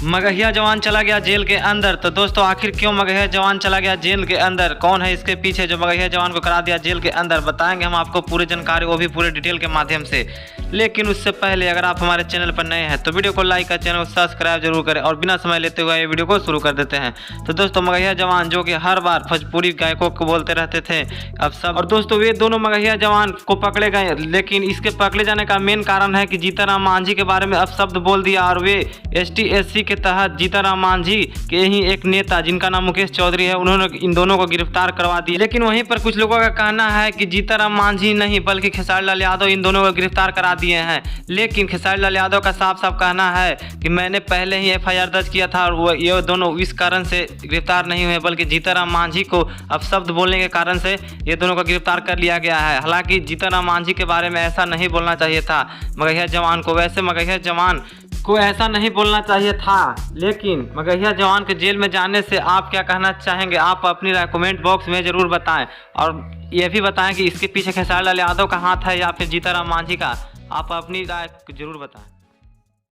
मगहिया जवान चला गया जेल के अंदर। तो दोस्तों आखिर क्यों मगहिया जवान चला गया जेल के अंदर, कौन है इसके पीछे जो मगहिया जवान को करा दिया जेल के अंदर, बताएंगे हम आपको पूरी जानकारी, वो भी पूरे डिटेल के माध्यम से। लेकिन उससे पहले अगर आप हमारे चैनल पर नए हैं तो वीडियो को लाइक और चैनल को सब्सक्राइब जरूर करें। और बिना समय लेते हुए ये वीडियो को शुरू कर देते हैं। तो दोस्तों मगहिया जवान जो कि हर बार भोजपुरी गायकों को बोलते रहते थे, अब सब, और दोस्तों वे दोनों मगहिया जवान को पकड़े गए। लेकिन इसके पकड़े जाने का मेन कारण है कि जीतनराम मांझी के बारे में अपशब्द बोल दिया। और वे ST/SC के तहत जीतनराम मांझी के ही एक नेता जिनका नाम मुकेश चौधरी है, उन्होंने इन दोनों को गिरफ्तार करवा दिया। लेकिन वहीं पर कुछ लोगों का कहना है कि जीतनराम मांझी नहीं बल्कि खेसारी लाल यादव इन दोनों को गिरफ्तार करा दिए हैं। लेकिन खेसारी लाल यादव का साफ साफ कहना है कि मैंने पहले ही FIR दर्ज किया था और ये दोनों इस कारण से गिरफ्तार नहीं हुए, बल्कि जीतनराम मांझी को अपशब्द बोलने के कारण से ये दोनों को गिरफ्तार कर लिया गया है। हालांकि जीतनराम मांझी के बारे में ऐसा नहीं बोलना चाहिए था मगहिया जवान को, वैसे मगहिया जवान को ऐसा नहीं बोलना चाहिए था। लेकिन मगहिया जवान के जेल में जाने से आप क्या कहना चाहेंगे, आप अपनी राय कमेंट बॉक्स में ज़रूर बताएं। और ये भी बताएं कि इसके पीछे खेसारी लाल यादव का हाथ है या फिर जीतनराम मांझी का, आप अपनी राय जरूर बताएं।